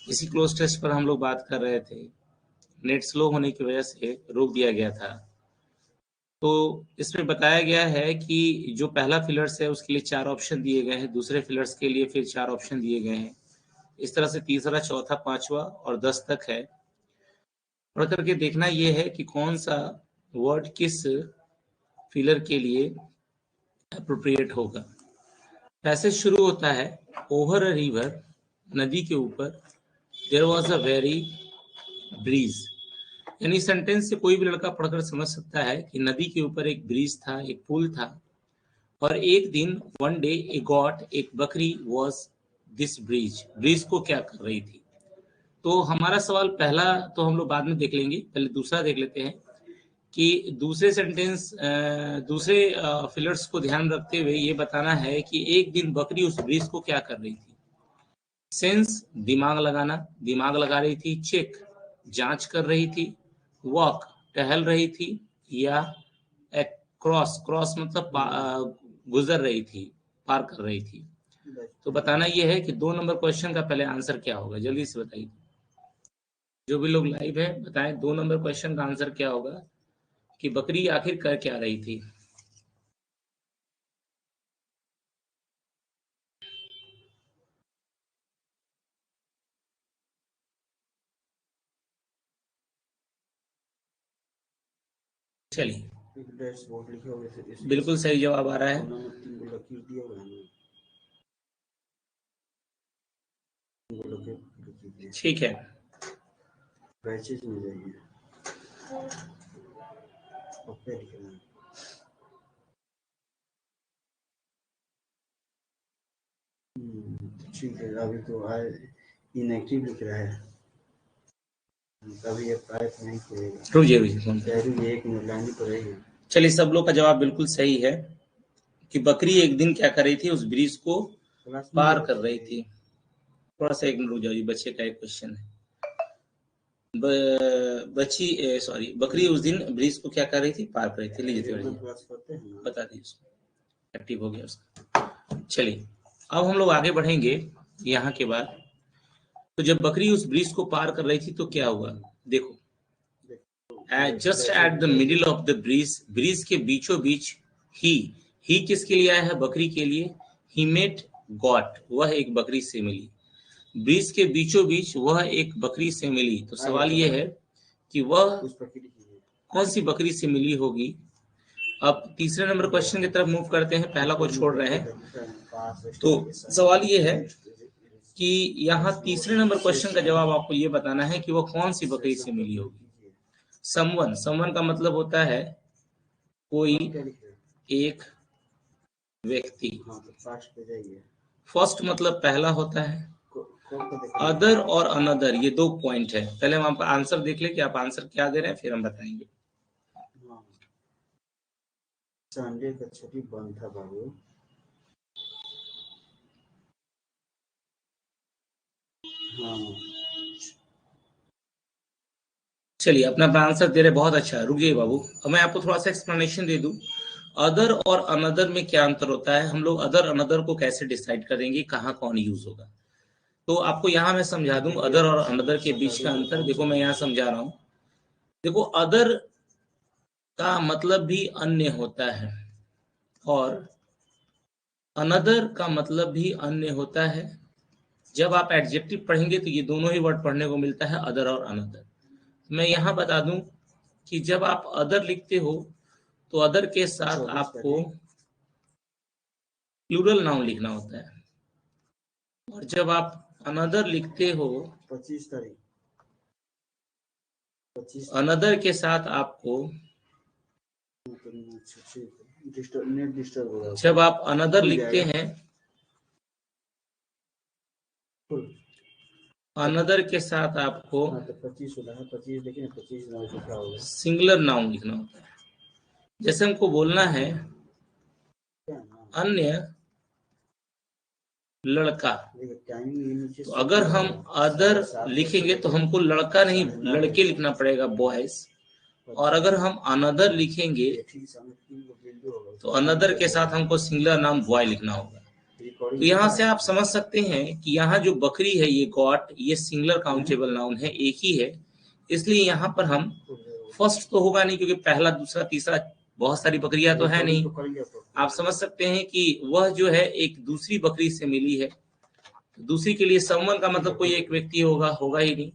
इसी cloze test पर हम लोग बात कर रहे थे। नेट स्लो होने की वजह से रोक दिया गया था। तो इसमें बताया गया है कि जो पहला फिलर्स है उसके लिए 4 ऑप्शन दिए गए हैं, दूसरे फिलर्स के लिए फिर 4 ऑप्शन दिए गए हैं। इस तरह से तीसरा, चौथा, पांचवा और 10 तक है। पढ़ करके देखना ये है कि कौन सा वर्ड किस फिलर के लिए अप्रोप्रिएट होगा। पैसेज शुरू होता है, ओवर अ रिवर, नदी के ऊपर, there was a very bridge. यानी सेंटेंस से कोई भी लड़का पढ़कर समझ सकता है कि नदी के ऊपर एक ब्रिज था, एक पुल था, और एक दिन वन डे ए गॉट, एक बकरी वॉज दिस ब्रिज। ब्रिज को क्या कर रही थी? तो हमारा सवाल पहला तो हम लोग बाद में देख लेंगे, पहले दूसरा देख लेते हैं कि दूसरे सेंटेंस दूसरे फिलर्स को ध्यान रखते हुए ये बताना है कि एक दिन बकरी उस ब्रिज को क्या कर रही थी। सेंस, दिमाग लगाना, दिमाग लगा रही थी। चेक, जांच कर रही थी। वॉक, टहल रही थी। या क्रॉस, क्रॉस मतलब गुजर रही थी, पार कर रही थी। तो बताना यह है कि 2 नंबर क्वेश्चन का पहले आंसर क्या होगा, जल्दी से बताइए। जो भी लोग लाइव है बताएं 2 नंबर क्वेश्चन का आंसर क्या होगा कि बकरी आखिर कर क्या रही थी। चलिए, बिल्कुल सही जवाब आ रहा है। ठीक है, ठीक है। अभी तो इनएक्टिव लिख रहा है, अभी ये टाइप नहीं करेगा। चलिए, सब लोग का जवाब बिल्कुल सही है कि बकरी एक दिन क्या कर रही थी, उस ब्रिज को पार कर रही थी। थोड़ा सा एक मिनट रुक जाइए, बच्चे का एक क्वेश्चन है। बकरी उस दिन ब्रिज को क्या कर रही थी, पार कर रही थी। लीजिए बता दीजिए उसको, एक्टिव हो गया उसका। चलिए, अब हम लोग आगे बढ़ेंगे यहाँ के बाद। तो जब बकरी उस ब्रिज को पार कर रही थी तो क्या हुआ, देखो, just at the middle of the bridge, bridge के बीचों बीच ही किसके लिए आया है, बकरी के लिए। ही मेट गॉट, वह एक बकरी से मिली। ब्रिज के बीचों बीच वह एक बकरी से मिली। तो सवाल यह है कि वह कौन सी बकरी से मिली होगी। अब तीसरे नंबर क्वेश्चन की तरफ मूव करते हैं, पहला को छोड़ रहे हैं। तो सवाल यह है कि यहाँ तीसरे नंबर क्वेश्चन का जवाब आपको ये बताना है कि वह कौन सी बकरी से मिली होगी। समवन, समवन का मतलब होता है कोई एक व्यक्ति। फर्स्ट मतलब पहला होता है। अदर और अनदर, ये 2 पॉइंट है। पहले हम आपका आंसर देख ले कि आप आंसर क्या दे रहे हैं, फिर हम बताएंगे। संडे का छुट्टी बंद था बाबू। चलिए, अपना आंसर दे रहे, बहुत अच्छा। रुकिए बाबू, अब मैं आपको थोड़ा सा एक्सप्लेनेशन दे दूं। अदर और अनदर में क्या अंतर होता है, हम लोग अदर अनदर को कैसे डिसाइड करेंगे, कहाँ कौन यूज होगा। तो आपको यहाँ मैं समझा दूं अदर और अनदर के बीच का अंतर। देखो, मैं यहाँ समझा रहा हूँ। देखो, अदर का मतलब भी अन्य होता है और अनदर का मतलब भी अन्य होता है। जब आप एडजेक्टिव पढ़ेंगे तो ये दोनों ही वर्ड पढ़ने को मिलता है, अदर और अनदर। मैं यहाँ बता दूं कि जब आप अदर लिखते हो तो अदर के साथ आपको प्लूरल नाउन लिखना होता है, और जब आप अनदर लिखते हो 25 तारीख, अनदर के साथ आपको, जब आप अनदर लिखते हैं, अनदर के साथ आपको 25 सिंगुलर नाउन लिखना होता है। जैसे हमको बोलना है अन्य लड़का, तो अगर हम अदर लिखेंगे तो हमको लड़का नहीं लड़के लिखना पड़ेगा, बॉयज। और अगर हम अनदर लिखेंगे तो अनदर के साथ हमको सिंगुलर नाम बॉय लिखना होगा। तो यहाँ से आप समझ सकते हैं कि यहाँ जो बकरी है ये गॉट, ये सिंगुलर काउंटेबल नाउन है, एक ही है, इसलिए यहाँ पर हम फर्स्ट तो होगा नहीं क्योंकि पहला दूसरा तीसरा बहुत सारी बकरियां तो है नहीं। आप समझ सकते हैं कि वह जो है एक दूसरी बकरी से मिली है, दूसरी के लिए समवन का मतलब कोई एक व्यक्ति होगा ही नहीं,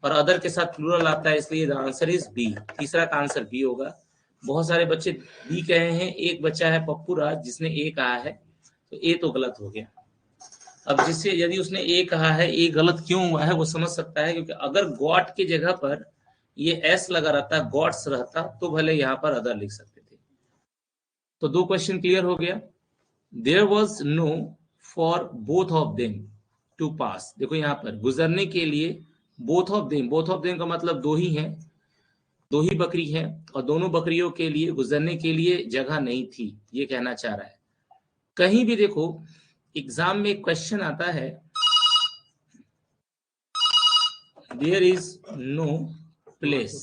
और अदर के साथ प्लूरल आता है, इसलिए आंसर इज बी। तीसरा का आंसर बी होगा। बहुत सारे बच्चे बी कहे हैं, एक बच्चा है पप्पू राज जिसने ए कहा है, तो ए तो गलत हो गया। अब जिससे यदि उसने ए कहा है, ए गलत क्यों हुआ है वो समझ सकता है, क्योंकि अगर गॉड की जगह पर ये एस लगा रहता, गॉड्स रहता, तो भले यहाँ पर अदर लिख सकते थे। तो दो क्वेश्चन क्लियर हो गया। There was no for both of them to pass. देखो यहाँ पर गुजरने के लिए बोथ ऑफ देम का मतलब दो ही हैं, दो ही बकरी है, और दोनों बकरियों के लिए गुजरने के लिए जगह नहीं थी, ये कहना चाह रहा है। कहीं भी देखो एग्जाम में क्वेश्चन आता है देयर इज नो प्लेस,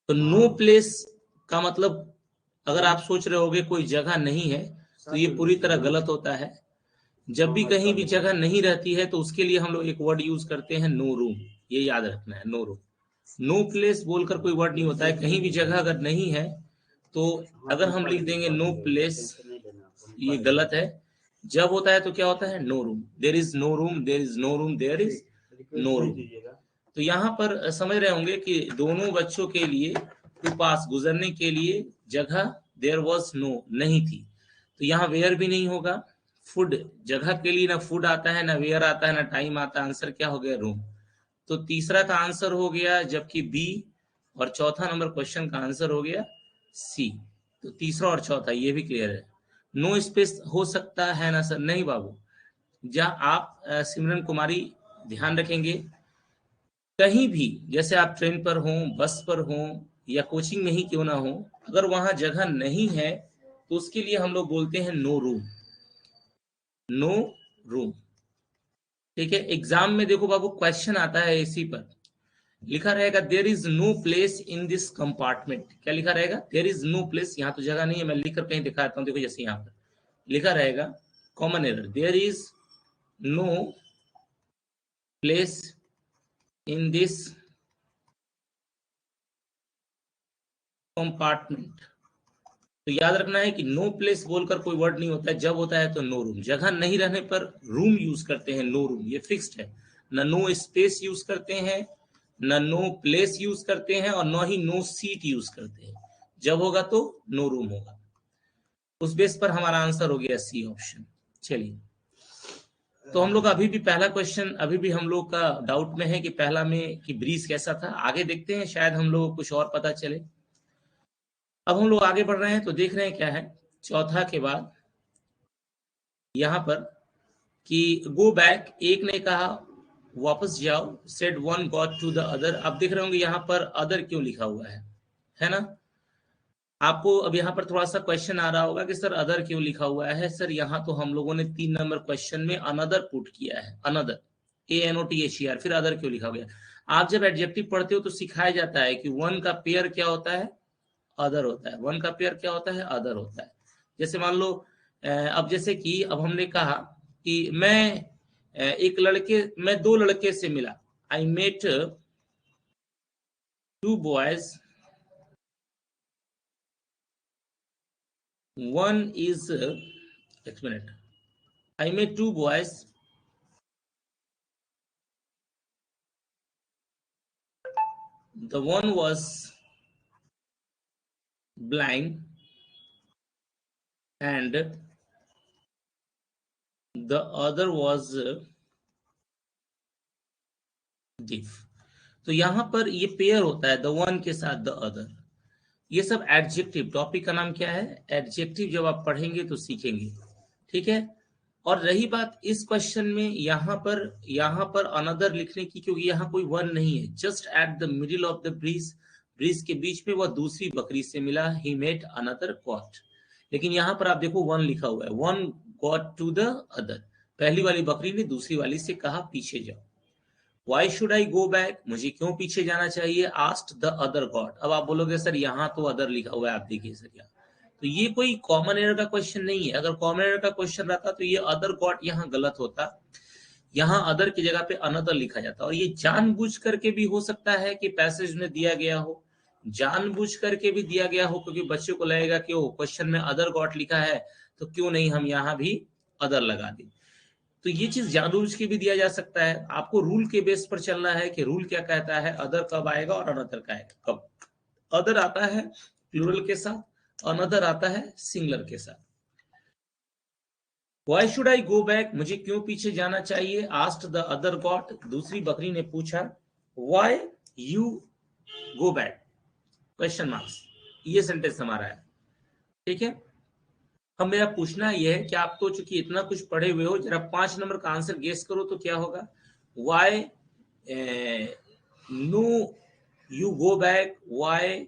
तो नो प्लेस का मतलब अगर आप सोच रहे होगे कोई जगह नहीं है, तो ये पूरी तरह गलत होता है। जब भी कहीं भी जगह नहीं रहती है तो उसके लिए हम लोग एक वर्ड यूज करते हैं नो रूम, ये याद रखना है, नो रूम। नो प्लेस बोलकर कोई वर्ड नहीं होता है। कहीं भी जगह अगर नहीं है तो अगर हम लिख देंगे नो प्लेस, ये गलत है। जब होता है तो क्या होता है, no room, there is no room, there is no room, there is no room. तो यहाँ पर समझ रहे होंगे कि दोनों बच्चों के लिए टू पास गुजरने के लिए जगह देयर वॉज नो नहीं थी, तो यहाँ वेयर भी नहीं होगा। फूड, जगह के लिए ना फूड आता है, ना वेयर आता है, ना टाइम आता है, आंसर क्या हो गया, रूम। तो तीसरा का आंसर हो गया, जबकि बी, और चौथा नंबर क्वेश्चन का आंसर हो गया सी। तो तीसरा और चौथा ये भी क्लियर है। नो स्पेस हो सकता है ना सर, नहीं बाबू। जहाँ आप सिमरन कुमारी ध्यान रखेंगे, कहीं भी जैसे आप ट्रेन पर हो, बस पर हो, या कोचिंग में ही क्यों ना हो, अगर वहां जगह नहीं है तो उसके लिए हम लोग बोलते हैं नो रूम, नो रूम। ठीक है। एग्जाम में देखो बाबू क्वेश्चन आता है एसी पर, लिखा रहेगा there is no place in this compartment. क्या लिखा रहेगा, देयर इज नो प्लेस, यहाँ तो जगह नहीं है, मैं लिखकर कहीं दिखाता हूँ। देखो जैसे यहाँ पर लिखा रहेगा common error, there is no place in this compartment. तो याद रखना है कि नो प्लेस बोलकर कोई वर्ड नहीं होता है, जब होता है तो नो रूम। जगह नहीं रहने पर रूम यूज करते हैं, नो रूम, ये फिक्स्ड है। न नो स्पेस यूज करते हैं, न नो प्लेस यूज करते हैं, और न ही नो सीट यूज करते हैं। जब होगा तो नो रूम होगा। उस बेस पर हमारा आंसर हो गया सी ऑप्शन। चलिए, तो हम लोग अभी भी पहला क्वेश्चन, अभी भी हम लोग का डाउट में है कि पहला में कि ब्रीज कैसा था। आगे देखते हैं, शायद हम लोग को कुछ और पता चले। अब हम लोग आगे बढ़ रहे हैं तो देख रहे हैं क्या है चौथा के बाद यहां पर कि गो बैक, एक ने कहा वापस जाओ, said one got to the other. अब देख रहे होंगे यहाँ पर अदर क्यों लिखा हुआ है ना। आपको अब यहाँ पर थोड़ा सा क्वेश्चन आ रहा होगा कि सर अदर क्यों लिखा हुआ है। सर यहाँ तो हम लोगों ने 3 नंबर क्वेश्चन में अनदर पुट किया है, अनदर, ANOTHER, फिर अदर क्यों लिखा गया। आप जब एडजेक्टिव पढ़ते हो तो सिखाया जाता है कि वन का पेयर क्या होता है, अदर होता है। वन का पेयर क्या होता है, अदर होता है। जैसे मान लो अब जैसे कि अब हमने कहा कि मैं 2 लड़के से मिला, I met 2 boys, one is, एक मिनट, I met 2 boys, the one was blind and the other was deaf। तो यहां पर ये पेयर होता है द वन के साथ द अदर। ये सब एडजेक्टिव, टॉपिक का नाम क्या है, एडजेक्टिव। जब आप पढ़ेंगे तो सीखेंगे, ठीक है। और रही बात इस क्वेश्चन में यहाँ पर अनदर लिखने की, क्योंकि यहाँ कोई वन नहीं है, just at the middle of the bridge, bridge के बीच में वह दूसरी बकरी से मिला, ही मेट अनदर गॉट। लेकिन यहाँ पर आप देखो वन लिखा हुआ है, one got to the other, पहली वाली बकरी ने दूसरी वाली से कहा पीछे जाओ। Why should I go back, मुझे क्यों पीछे जाना चाहिए, asked the other god। अब आप बोलोगे सर यहाँ तो अदर लिखा हुआ है, आप देखिए सर तो ये कोई कॉमन एरर का क्वेश्चन नहीं है। अगर कॉमन एरर का क्वेश्चन रहता तो ये अदर गॉट यहाँ गलत होता, यहाँ अदर की जगह पे अनदर लिखा जाता। और ये जानबूझ करके भी हो सकता है कि पैसेज में दिया गया हो, जानबूझ करके भी दिया गया हो, क्योंकि बच्चों को लगेगा कि वो क्वेश्चन में अदर गॉट लिखा है तो क्यों नहीं हम यहाँ भी अदर लगा दें। तो ये चीज जानबूझ के भी दिया जा सकता है। आपको रूल के बेस पर चलना है कि रूल क्या कहता है, अदर कब आएगा और अनदर का आएगा कब। अदर आता है प्लूरल के साथ, अनदर आता है सिंगुलर के साथ। Why should I go back? मुझे क्यों पीछे जाना चाहिए? Asked the other goat. दूसरी बकरी ने पूछा Why you go back? Question marks. ये सेंटेंस हमारा है, ठीक है। हम मेरा पूछना यह है कि आप तो चूंकि इतना कुछ पढ़े हुए हो, जरा 5 नंबर का आंसर गेस करो तो क्या होगा। Why no you go back? Why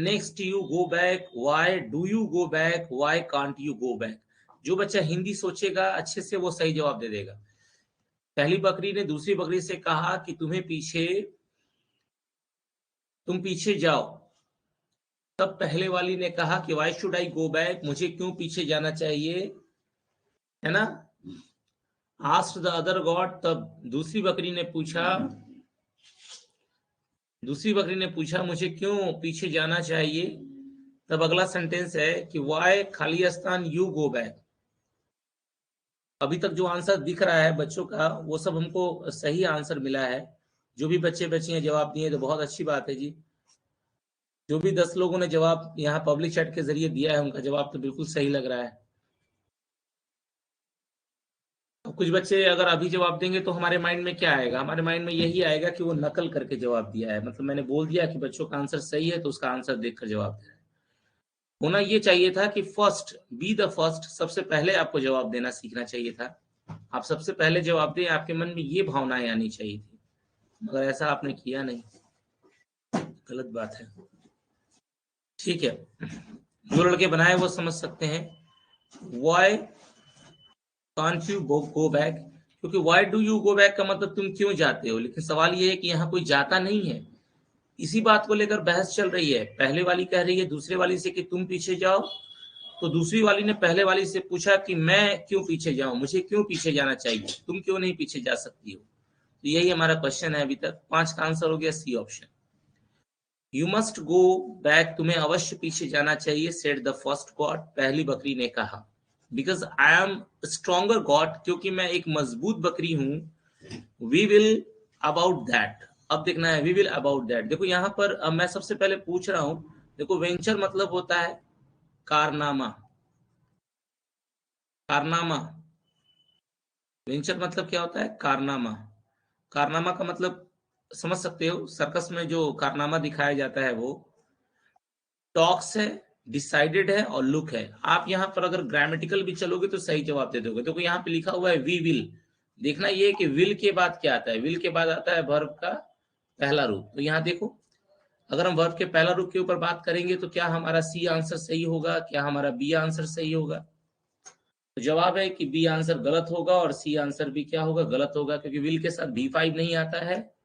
next you go back? Why do you go back? Why can't you go back? जो बच्चा हिंदी सोचेगा अच्छे से वो सही जवाब दे देगा। पहली बकरी ने दूसरी बकरी से कहा कि तुम पीछे जाओ। तब पहले वाली ने कहा कि why should I go back, मुझे क्यों पीछे जाना चाहिए, है ना। आस्क्ड द अदर गॉड, तब दूसरी बकरी ने पूछा मुझे क्यों पीछे जाना चाहिए। तब अगला सेंटेंस है कि वाई खाली स्थान यू गो बैक। अभी तक जो आंसर दिख रहा है बच्चों का वो सब हमको सही आंसर मिला है। जो भी बच्चियां जवाब दिए तो बहुत अच्छी बात है जी। जो भी 10 लोगों ने जवाब यहाँ पब्लिक चैट के जरिए दिया है उनका जवाब तो बिल्कुल सही लग रहा है। तो कुछ बच्चे अगर अभी जवाब देंगे तो हमारे माइंड में क्या आएगा, हमारे माइंड में यही आएगा कि वो नकल करके जवाब दिया है। मतलब मैंने बोल दिया कि बच्चों का आंसर सही है तो उसका आंसर देखकर जवाब दे रहे हैं। होना ये चाहिए था कि फर्स्ट बी द फर्स्ट, सबसे पहले आपको जवाब देना सीखना चाहिए था। आप सबसे पहले जवाब दें, आपके मन में ये भावनाएं आनी चाहिए थी, मगर ऐसा आपने किया नहीं, गलत बात है। ठीक है, जो लड़के बनाए वो समझ सकते हैं। Why can't you go back, क्योंकि why do you go back का मतलब तुम क्यों जाते हो। लेकिन सवाल ये है कि यहाँ कोई जाता नहीं है। इसी बात को लेकर बहस चल रही है। पहले वाली कह रही है दूसरे वाली से कि तुम पीछे जाओ, तो दूसरी वाली ने पहले वाली से पूछा कि मैं क्यों पीछे जाऊं, मुझे क्यों पीछे जाना चाहिए, तुम क्यों नहीं पीछे जा सकती हो। तो यही हमारा क्वेश्चन है। अभी तक 5 का आंसर हो गया C option. You must go back, तुम्हें अवश्य पीछे जाना चाहिए। सेड द फर्स्ट गॉड, पहली बकरी ने कहा। Because I am stronger God, क्योंकि मैं एक मजबूत बकरी हूं। वी विल अबाउट दैट, अब देखना है वी विल अबाउट दैट। देखो यहाँ पर अब मैं सबसे पहले पूछ रहा हूं, देखो वेंचर मतलब होता है कारनामा। कारनामा, वेंचर मतलब क्या होता है, कारनामा। कारनामा का मतलब समझ सकते हो, सर्कस में जो कारनामा दिखाया जाता है वो टॉक्स है, डिसाइडेड है और लुक है। आप यहाँ पर अगर ग्रामेटिकल भी चलोगे तो सही जवाब दे दोगे। देखो यहाँ पे लिखा हुआ है वी विल। देखना ये कि विल के बाद क्या आता है, विल के बाद आता है वर्ब का पहला रूप। तो यहाँ देखो, अगर हम वर्ब के पहला रूप के ऊपर बात करेंगे तो क्या हमारा सी आंसर सही होगा, क्या हमारा बी आंसर सही होगा। तो जवाब है कि बी आंसर गलत होगा और सी आंसर भी क्या होगा, गलत होगा, क्योंकि विल के साथ V5 नहीं आता है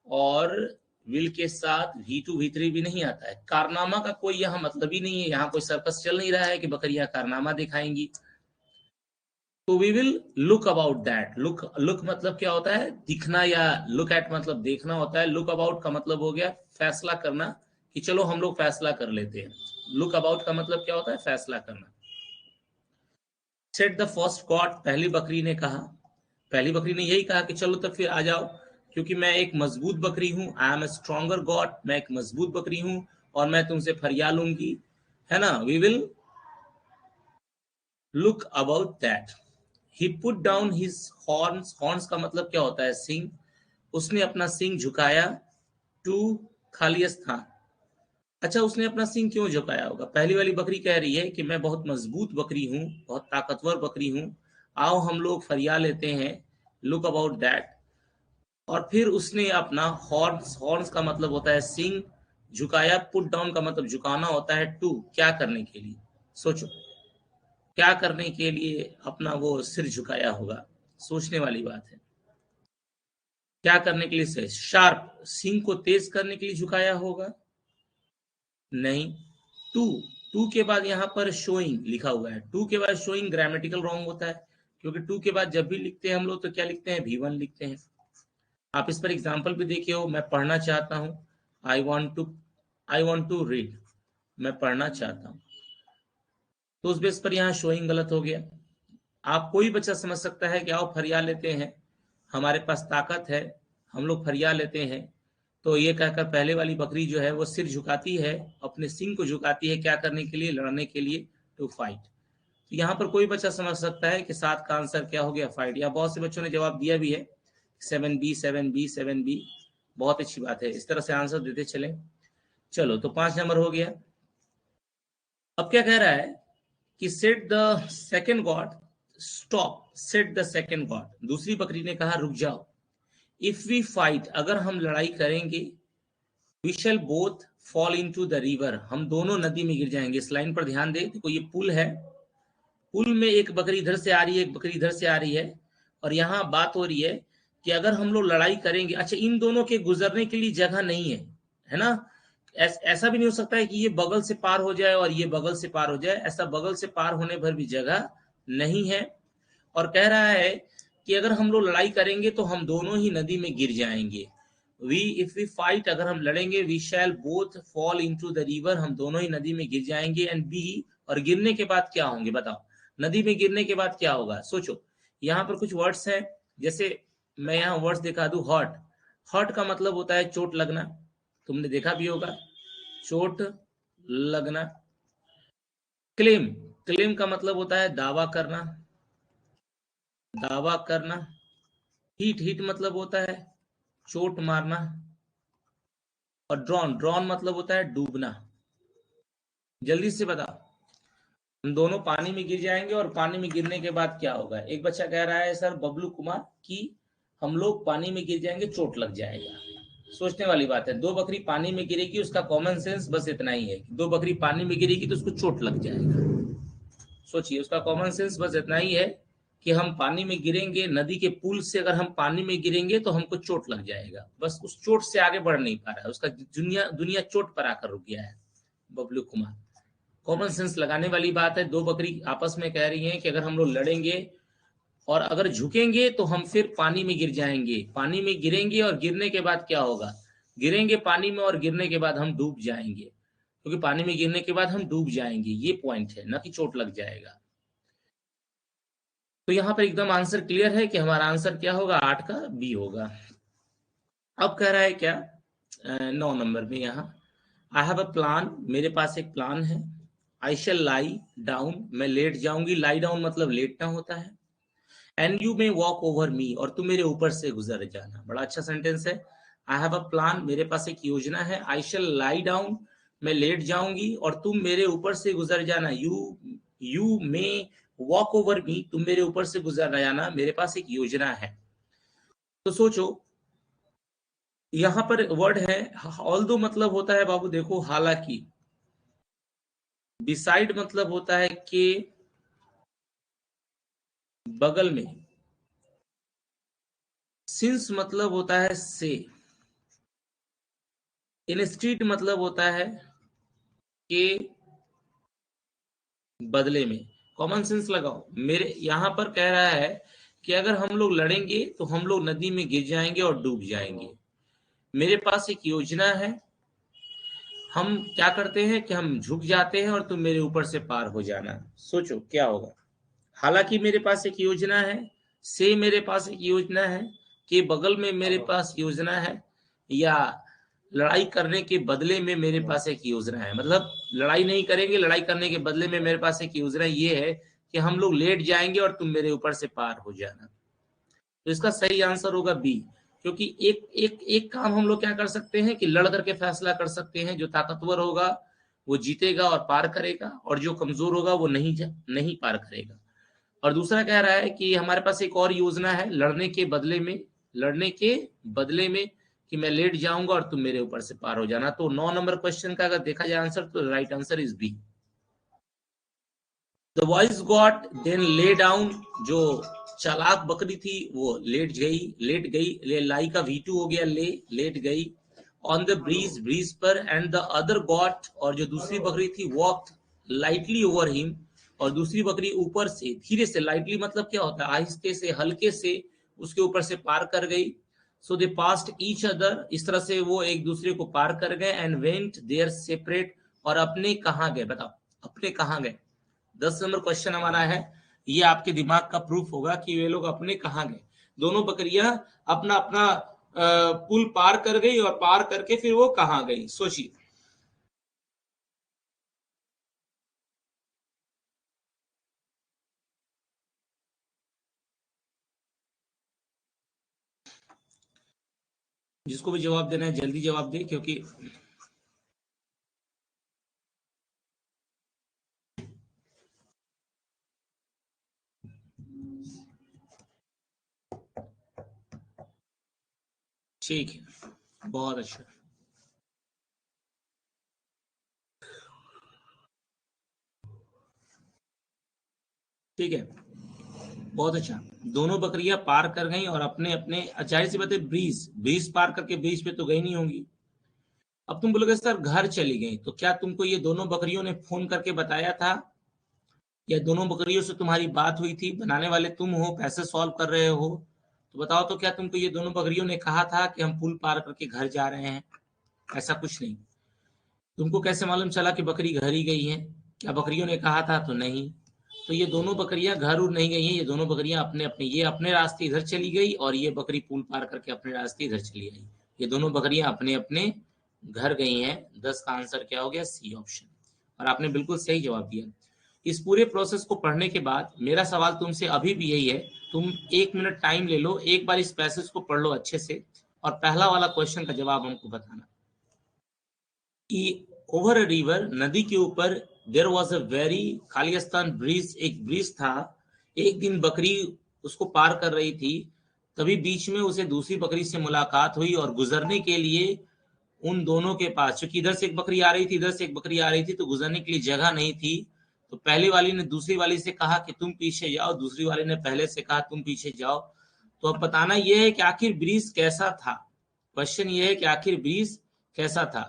और विल के साथ V2 V3 भी नहीं आता है। कारनामा का कोई यहाँ मतलब ही नहीं है, यहाँ कोई सर्कस चल नहीं रहा है कि बकरियां कारनामा दिखाएंगी। तो we will look about that. Look मतलब क्या होता है, दिखना, या लुक एट मतलब देखना होता है। लुक अबाउट का मतलब हो गया फैसला करना, कि चलो हम लोग फैसला कर लेते हैं। लुक अबाउट का मतलब क्या होता है, फैसला करना। सेड द फर्स्ट गॉड, पहली बकरी ने कहा। पहली बकरी ने यही कहा कि चलो तो फिर आ जाओ, क्योंकि मैं एक मजबूत बकरी हूं। I am a stronger god, मैं एक मजबूत बकरी हूं और मैं तुमसे फरिया लूंगी, है ना। We will look about that. He put down his horns, horns का मतलब क्या होता है, सिंग। उसने अपना सिंग झुकाया टू खाली स्थान। अच्छा, उसने अपना सिंग क्यों झुकाया होगा। पहली वाली बकरी कह रही है कि मैं बहुत मजबूत बकरी हूं, बहुत ताकतवर बकरी हूं, आओ हम लोग फरिया लेते हैं, लुक अबाउट दैट। और फिर उसने अपना हॉर्न्स, हॉर्न्स का मतलब होता है सिंग, झुकाया। पुट डाउन का मतलब झुकाना होता है। टू, क्या करने के लिए, सोचो क्या करने के लिए अपना वो सिर झुकाया होगा, सोचने वाली बात है। क्या करने के लिए से, शार्प, सिंग को तेज करने के लिए झुकाया होगा, नहीं। टू, टू के बाद यहाँ पर शोइंग लिखा हुआ है, टू के बाद शोइंग ग्रामेटिकल रॉन्ग होता है, क्योंकि टू के बाद जब भी लिखते हैं हम लोग तो क्या लिखते हैं, V1 लिखते हैं। आप इस पर एग्जाम्पल भी देखिए हो, मैं पढ़ना चाहता हूँ, आई वॉन्ट टू रीड, मैं पढ़ना चाहता हूँ, तो उस बेस पर यहाँ शोइंग गलत हो गया। आप कोई बच्चा समझ सकता है कि आओ फरिया लेते हैं, हमारे पास ताकत है, हम लोग फरिया लेते हैं, तो ये कहकर पहले वाली बकरी जो है वो सिर झुकाती है, अपने सिंग को झुकाती है, क्या करने के लिए, लड़ने के लिए, टू फाइट। तो यहाँ पर कोई बच्चा समझ सकता है कि 7 का आंसर क्या हो गया, फाइट। या बहुत से बच्चों ने जवाब दिया भी है 7B 7B 7B, बहुत अच्छी बात है, इस तरह से आंसर देते चले। चलो तो 5 नंबर हो गया। अब क्या कह रहा है कि set the second God stop, set the second God, दूसरी बकरी ने कहा रुक जाओ, इफ वी फाइट, अगर हम लड़ाई करेंगे, we shall both fall into the river, हम दोनों नदी में गिर जाएंगे। इस लाइन पर ध्यान दे, देखो ये पुल है, पुल में एक बकरी इधर से आ रही है, एक बकरी इधर से आ रही है, और यहाँ बात हो रही है कि अगर हम लोग लड़ाई करेंगे, अच्छा इन दोनों के गुजरने के लिए जगह नहीं है ना, ऐसा भी नहीं हो सकता है कि ये बगल से पार हो जाए और ये बगल से पार हो जाए, ऐसा बगल से पार होने भर भी जगह नहीं है। और कह रहा है कि अगर हम लोग लड़ाई करेंगे तो हम दोनों ही नदी में गिर जाएंगे। इफ वी फाइट, अगर हम लड़ेंगे, we shall both fall into the river, हम दोनों ही नदी में गिर जाएंगे। एंड बी, और गिरने के बाद क्या होंगे, बताओ, नदी में गिरने के बाद क्या होगा, सोचो। यहाँ पर कुछ वर्ड्स हैं, जैसे मैं यहाँ वर्ड्स दिखा दूं, हर्ट, हर्ट का मतलब होता है चोट लगना, तुमने देखा भी होगा, चोट लगना। क्लेम, क्लेम का मतलब होता है दावा करना, दावा करना। हीट, हीट मतलब होता है चोट मारना। और ड्रॉन, ड्रॉन मतलब होता है डूबना। जल्दी से बताओ, हम दोनों पानी में गिर जाएंगे और पानी में गिरने के बाद क्या होगा। एक बच्चा कह रहा है सर बबलू कुमार कि हम लोग पानी में गिर जाएंगे, चोट लग जाएगा। सोचने वाली बात है, दो बकरी पानी में गिरेगी, उसका कॉमन सेंस बस इतना ही है, दो बकरी पानी में गिरेगी तो उसको चोट लग जाएगा। सोचिए, उसका कॉमन सेंस बस इतना ही है कि हम पानी में गिरेंगे, नदी के पुल से अगर हम पानी में गिरेंगे तो हमको चोट लग जाएगा, बस उस चोट से आगे बढ़ नहीं पा रहा है, उसका दुनिया चोट पर आकर रुक गया है बबलू कुमार। कॉमन सेंस लगाने वाली बात है, दो बकरी आपस में कह रही हैं कि अगर हम लोग लड़ेंगे और अगर झुकेंगे तो हम फिर पानी में गिर जाएंगे, पानी में गिरेंगे और गिरने के बाद क्या होगा, गिरेंगे पानी में और गिरने के बाद हम डूब जाएंगे, क्योंकि पानी में गिरने के बाद हम डूब जाएंगे, ये पॉइंट है, ना कि चोट लग जाएगा। तो यहाँ पर एकदम आंसर क्लियर है कि हमारा आंसर क्या होगा, 8 का बी होगा। अब कह रहा है क्या 9 नंबर में, यहाँ आई हैव अ प्लान, मेरे पास एक प्लान है। आई शैल लाई डाउन, मैं लेट जाऊंगी, लाई डाउन मतलब लेटना होता है। And you may walk over me, और तुम मेरे ऊपर से गुजर जाना। बड़ा अच्छा सेंटेंस है। आई हैव अ प्लान, मेरे पास एक योजना है। आई शैल लाई डाउन, मैं लेट जाऊंगी और तुम मेरे ऊपर से गुजर जाना। You may walk over me, तुम मेरे ऊपर से गुजर जाना, मेरे पास एक योजना है। तो सोचो, यहां पर वर्ड है ऑल्दो, मतलब होता है बाबू देखो हालांकि। बिसाइड मतलब होता है कि बगल में। सिंस मतलब होता है से। इंस्टीड मतलब होता है कि बदले में। कॉमन सेंस लगाओ, मेरे यहां पर कह रहा है कि अगर हम लोग लड़ेंगे तो हम लोग नदी में गिर जाएंगे और डूब जाएंगे। मेरे पास एक योजना है, हम क्या करते हैं कि हम झुक जाते हैं और तुम मेरे ऊपर से पार हो जाना। सोचो क्या होगा। हालांकि मेरे पास एक योजना है, से मेरे पास एक योजना है, के बगल में मेरे पास योजना है, या लड़ाई करने के बदले में मेरे पास एक योजना है। मतलब लड़ाई नहीं करेंगे, लड़ाई करने के बदले में मेरे पास एक योजना ये है कि हम लोग लेट जाएंगे और तुम मेरे ऊपर से पार हो जाना। तो इसका सही आंसर होगा बी, क्योंकि एक काम हम लोग क्या कर सकते हैं कि लड़ करके फैसला कर सकते हैं। जो ताकतवर होगा वो जीतेगा और पार करेगा, और जो कमजोर होगा वो नहीं पार करेगा। और दूसरा कह रहा है कि हमारे पास एक और योजना है, लड़ने के बदले में कि मैं लेट जाऊंगा और तुम मेरे ऊपर से पार हो जाना। तो 9 नंबर क्वेश्चन का अगर देखा जाए आंसर, तो right answer is B. The voice got then lay down, जो चालाक बकरी थी वो लेट गई। लाई का V2 हो गया, लेट गई। ऑन द ब्रीज, ब्रीज पर। एंड द अदर गॉट, और जो दूसरी बकरी थी वॉक्ड, लाइटली ओवर हिम, और दूसरी बकरी ऊपर से धीरे से, लाइटली मतलब क्या होता है, आहिस्ते से, हल्के से उसके ऊपर से पार कर गई। सो दे पास्ड ईच अदर, इस तरह से वो एक दूसरे को पार कर गए। एंड वेंट देयर सेपरेट, और अपने कहाँ गए, बताओ अपने कहाँ गए। 10 नंबर क्वेश्चन हमारा है, ये आपके दिमाग का प्रूफ होगा कि वे लोग अपने कहाँ गए। दोनों बकरियां अपना अपना पुल पार कर गई, और पार करके फिर वो कहाँ गई, सोचिए। जिसको भी जवाब देना है जल्दी जवाब दे, क्योंकि ठीक है, बहुत अच्छा। ठीक है, बहुत अच्छा। दोनों बकरियां पार कर गई और अपने अपने, जाहिर सी बात है, ब्रिज ब्रिज पार करके ब्रिज पे तो गई नहीं होंगी। अब तुम बोलोगे सर घर चली गई, तो क्या तुमको ये दोनों बकरियों ने फोन करके बताया था, या दोनों बकरियों से तुम्हारी बात हुई थी? बनाने वाले तुम हो, पैसे सॉल्व कर रहे हो, तो बताओ तो क्या तुमको ये दोनों बकरियों ने कहा था कि हम पुल पार करके घर जा रहे हैं? ऐसा कुछ नहीं। तुमको कैसे मालूम चला कि बकरी घर ही गई है? क्या बकरियों ने कहा था? तो नहीं। तो ये दोनों बकरियां घर उर नहीं गई हैं, ये दोनों बकरियां अपने अपने, ये अपने रास्ते इधर चली गई, और ये बकरी पुल पार करके अपने रास्ते इधर चली गई। ये दोनों बकरियां अपने अपने घर गई हैं। 10 का आंसर क्या हो गया? C option. और आपने बिल्कुल सही जवाब दिया। इस पूरे प्रोसेस को पढ़ने के बाद मेरा सवाल तुमसे अभी भी यही है, तुम 1 मिनट टाइम ले लो, एक बार इस पैसेज को पढ़ लो अच्छे से, और पहला वाला क्वेश्चन का जवाब हमको बताना कि ओवर अ रिवर, नदी के ऊपर, there was a very, Khalistan bridge, एक ब्रिज था। एक दिन बकरी उसको पार कर रही थी, तभी बीच में उसे दूसरी बकरी से मुलाकात हुई, और गुजरने के लिए उन दोनों के पास, क्योंकि इधर से एक बकरी आ रही थी, इधर से एक बकरी आ रही थी, तो गुजरने के लिए जगह नहीं थी। तो पहली वाली ने दूसरी वाली से कहा कि तुम पीछे जाओ, दूसरी वाली ने पहले से कहा तुम पीछे जाओ। तो अब बताना यह है कि आखिर ब्रिज कैसा था। क्वेश्चन ये है कि आखिर ब्रिज कैसा था।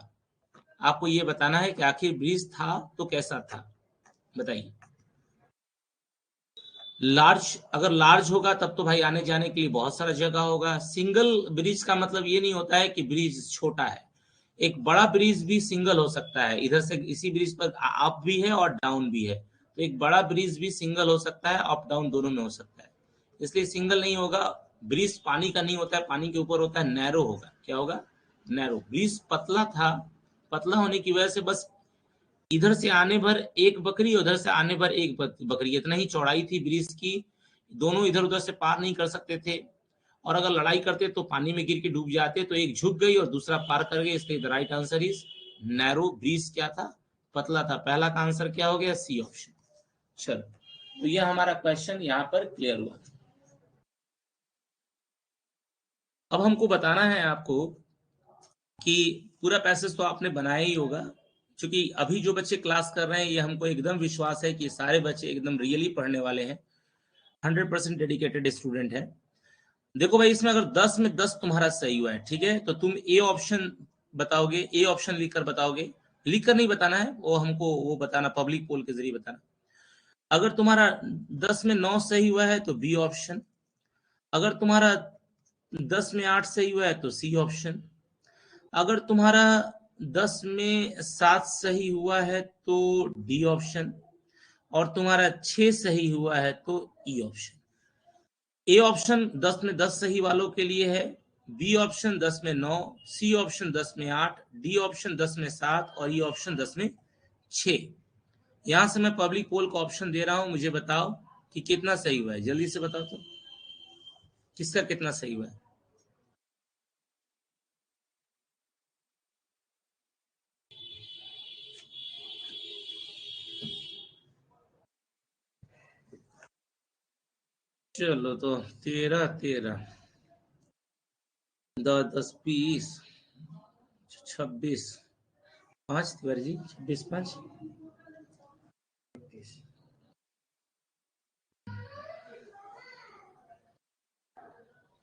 आपको ये बताना है कि आखिर ब्रिज था तो कैसा था, बताइए। लार्ज, अगर लार्ज होगा तब तो भाई आने जाने के लिए बहुत सारा जगह होगा। सिंगल ब्रिज का मतलब ये नहीं होता है कि ब्रिज छोटा है। एक बड़ा ब्रिज भी सिंगल हो सकता है, इधर से इसी ब्रिज पर अप भी है और डाउन भी है, तो एक बड़ा ब्रिज भी सिंगल हो सकता है, अप डाउन दोनों में हो सकता है, इसलिए सिंगल नहीं होगा। ब्रिज पानी का नहीं होता है, पानी के ऊपर होता है, नैरो होगा। क्या होगा? नैरो। ब्रिज पतला था, पतला होने की वजह से बस इधर से आने भर एक बकरी, उधर से आने भर एक बकरी, इतना ही चौड़ाई थी ब्रिज की। दोनों इधर उधर से पार नहीं कर सकते थे, और अगर लड़ाई करते तो पानी में गिर के डूब जाते, तो एक झुक गई और दूसरा पार कर गई, इसलिए the right answer is narrow. Bridge क्या था? पतला था। पहला का आंसर क्या हो गया? C option. चलो, तो यह हमारा क्वेश्चन यहाँ पर क्लियर हुआ। अब हमको बताना है आपको कि पूरा पैसेज तो आपने बनाया ही होगा, क्योंकि अभी जो बच्चे क्लास कर रहे हैं, ये हमको एकदम विश्वास है कि सारे बच्चे एकदम रियली पढ़ने वाले हैं, 100% डेडिकेटेड स्टूडेंट है। देखो भाई, इसमें अगर 10 में 10 तुम्हारा सही हुआ है, ठीक है, तो तुम ए ऑप्शन बताओगे, ए ऑप्शन लिखकर बताओगे। लिखकर नहीं बताना है, वो हमको वो बताना पब्लिक पोल के जरिए बताना। अगर तुम्हारा 10 में 9 सही हुआ है तो बी ऑप्शन। अगर तुम्हारा 10 में 8 सही हुआ है तो सी ऑप्शन। अगर तुम्हारा 10 में 7 सही हुआ है तो डी ऑप्शन। और तुम्हारा 6 सही हुआ है तो ई ऑप्शन। ए ऑप्शन 10 में 10 सही वालों के लिए है, बी ऑप्शन 10 में 9, सी ऑप्शन 10 में 8, डी ऑप्शन 10 में 7, और ई ऑप्शन 10 में 6। यहां से मैं पब्लिक पोल का ऑप्शन दे रहा हूं, मुझे बताओ कि कितना सही हुआ है, जल्दी से बताओ तो किसका कितना सही हुआ है। चलो, तो 13 13, 10 10 20, 26, 5 तिवारी जी, 26 5।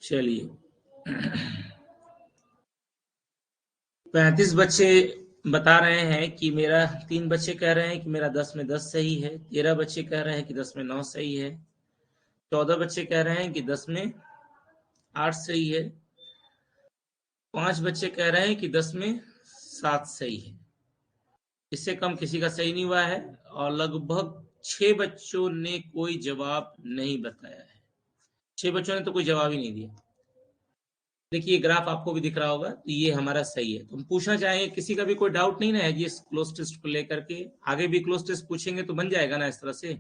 चलिए, 35 बच्चे बता रहे हैं कि मेरा 3 बच्चे कह रहे हैं कि मेरा 10 में 10 सही है, 13 बच्चे कह रहे हैं कि 10 में 9 सही है, 14 बच्चे कह रहे हैं कि 10 में 8 सही है, 5 बच्चे कह रहे हैं कि 10 में 7 सही है। इससे कम किसी का सही नहीं हुआ है और लगभग 6 बच्चों ने कोई जवाब नहीं बताया है। 6 बच्चों ने तो कोई जवाब ही नहीं दिया। देखिए ग्राफ आपको भी दिख रहा होगा, तो ये हमारा सही है। तो हम पूछना चाहेंगे, किसी का भी कोई डाउट नहीं ना है इस क्लोज टेस्ट को लेकर के? आगे भी क्लोज टेस्ट पूछेंगे तो बन जाएगा ना इस तरह से।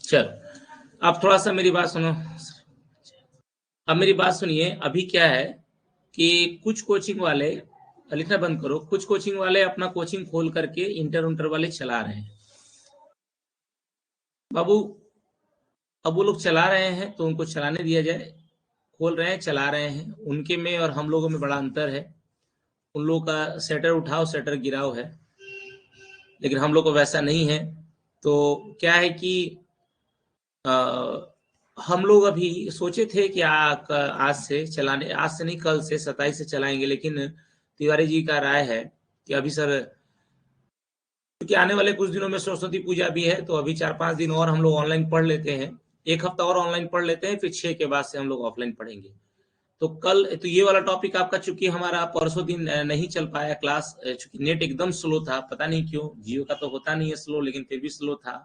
चलो अब थोड़ा सा मेरी बात सुनो। अब मेरी बात सुनिए, अभी क्या है कि कुछ कोचिंग वाले, लिखना बंद करो, कुछ कोचिंग वाले अपना कोचिंग खोल करके इंटर उंटर वाले चला रहे हैं बाबू। अब वो लोग चला रहे हैं तो उनको चलाने दिया जाए। खोल रहे हैं, चला रहे हैं, उनके में और हम लोगों में बड़ा अंतर है। उन लोगों का सेटर उठाओ सेटर गिराओ है, लेकिन हम लोग को वैसा नहीं है। तो क्या है कि हम लोग अभी सोचे थे कि आज से नहीं, कल से 27 से चलाएंगे, लेकिन तिवारी जी का राय है कि अभी सर, क्योंकि आने वाले कुछ दिनों में सरस्वती पूजा भी है, तो अभी 4-5 दिन और हम लोग ऑनलाइन पढ़ लेते हैं, एक हफ्ता और ऑनलाइन पढ़ लेते हैं, फिर 6 के बाद से हम लोग ऑफलाइन पढ़ेंगे। तो कल तो ये वाला टॉपिक आपका, चूंकि हमारा परसों दिन नहीं चल पाया क्लास, चूंकि नेट एकदम स्लो था, पता नहीं क्यों, जियो का तो होता नहीं है स्लो, लेकिन फिर भी स्लो था,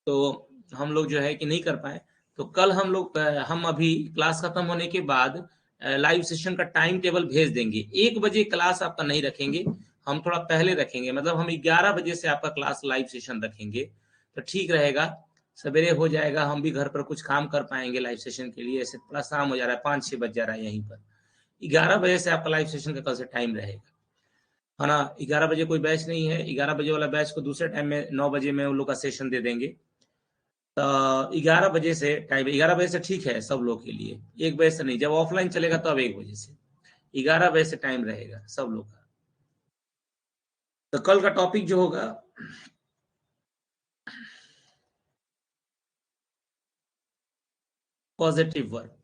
तो हम लोग जो है कि नहीं कर पाए। तो कल हम लोग हम अभी क्लास खत्म होने के बाद लाइव सेशन का टाइम टेबल भेज देंगे। 1 बजे क्लास आपका नहीं रखेंगे, हम थोड़ा पहले रखेंगे, मतलब हम 11 बजे से आपका क्लास लाइव सेशन रखेंगे, तो ठीक रहेगा, सवेरे हो जाएगा, हम भी घर पर कुछ काम कर पाएंगे लाइव सेशन के लिए। ऐसे थोड़ा शाम हो जा रहा है, 5-6 बज जा रहा है यहीं पर। 11 बजे से आपका लाइव सेशन का कल से टाइम रहेगा, है ना। 11 बजे कोई बैच नहीं है, 11 बजे वाला बैच को दूसरे टाइम में 9 बजे में उन लोग का सेशन दे देंगे। तो 11 बजे से टाइम, 11 बजे से ठीक है सब लोग के लिए, 1 बजे से नहीं। जब ऑफलाइन चलेगा तो अब 1 बजे से, 11 बजे से टाइम रहेगा सब लोग का। तो कल का टॉपिक जो होगा, पॉजिटिव वर्क,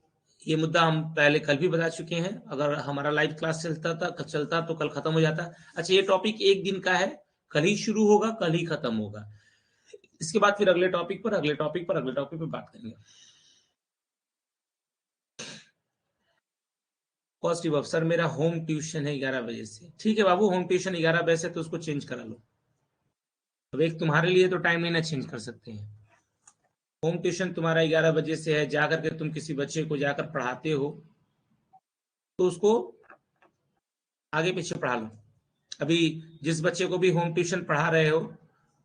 ये मुद्दा हम पहले कल भी बता चुके हैं। अगर हमारा लाइव क्लास चलता तो कल खत्म हो जाता। अच्छा, ये टॉपिक 1 दिन का है, कल ही शुरू होगा, कल ही खत्म होगा। इसके बाद फिर अगले टॉपिक पर बात करेंगे। पॉजिटिव वर्क, सर मेरा होम ट्यूशन है 11 बजे से। ठीक है बाबू, होम ट्यूशन 11 बजे से, तो उसको चेंज करा लो। अब एक तुम्हारे लिए तो टाइम नहीं ना चेंज कर सकते हैं। होम ट्यूशन तुम्हारा 11 बजे से है, जाकर के तुम किसी बच्चे को जाकर पढ़ाते हो, तो उसको आगे पीछे पढ़ा लो। अभी जिस बच्चे को भी होम ट्यूशन पढ़ा रहे हो,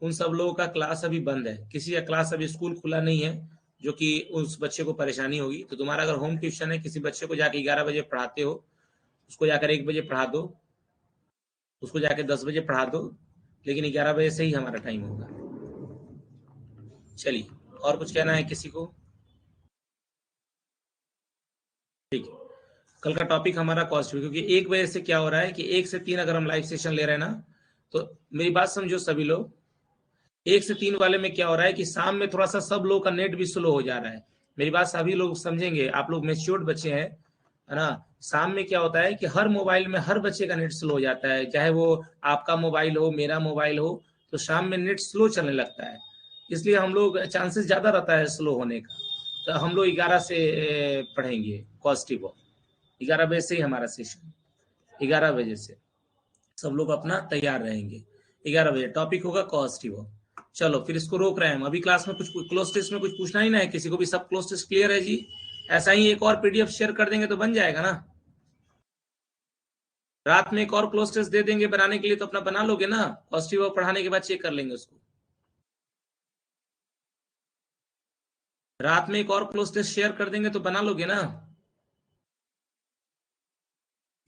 उन सब लोगों का क्लास अभी बंद है, किसी का क्लास अभी स्कूल खुला नहीं है, जो कि उस बच्चे को परेशानी होगी। तो तुम्हारा अगर होम ट्यूशन है, किसी बच्चे को जाकर 11 बजे पढ़ाते हो, उसको जाकर 1 बजे पढ़ा दो, उसको जाकर 10 बजे पढ़ा दो, लेकिन 11 बजे से ही हमारा टाइम होगा। चलिए, और कुछ कहना है किसी को? ठीक है, कल का टॉपिक हमारा कॉस्ट, क्योंकि 1 बजे से क्या हो रहा है कि 1 से 3 अगर हम लाइव सेशन ले रहे हैं ना, तो मेरी बात समझो सभी लोग, 1 से 3 वाले में क्या हो रहा है कि शाम में थोड़ा सा सब लोग का नेट भी स्लो हो जा रहा है। मेरी बात सभी लोग समझेंगे, आप लोग मैच्योर्ड बच्चे हैं, है ना। शाम में क्या होता है कि हर मोबाइल में हर बच्चे का नेट स्लो हो जाता है, चाहे वो आपका मोबाइल हो, मेरा मोबाइल हो, तो शाम में नेट स्लो चलने लगता है। इसलिए हम लोग, चांसेस ज्यादा रहता है स्लो होने का। तो हम लोग 11 से पढ़ेंगे पॉजिटिव, 11 बजे से ही हमारा सेशन, 11 बजे से सब लोग अपना तैयार रहेंगे। 11 बजे टॉपिक होगा पॉजिटिव। चलो फिर इसको रोक रहे हैं हम, अभी क्लास में कुछ क्लोज टेस्ट में कुछ पूछना ही ना है किसी को भी, सब क्लोज टेस्ट क्लियर है जी। ऐसा ही एक और पीडीएफ शेयर कर देंगे तो बन जाएगा ना, रात में एक और क्लोज टेस्ट दे देंगे बनाने के लिए, तो अपना बना लोगे ना, पॉजिटिव पढ़ाने के बाद चेक कर लेंगे उसको। रात में एक और क्लोज टेस्ट शेयर कर देंगे तो बना लोगे ना।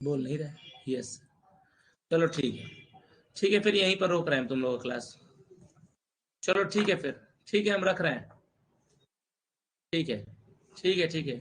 बोल नहीं रहे, यस। चलो ठीक है, ठीक है, फिर यहीं पर रोक रहे हैं तुम लोगों का क्लास। चलो ठीक है फिर, ठीक है, हम रख रहे हैं। ठीक है, ठीक है, ठीक है।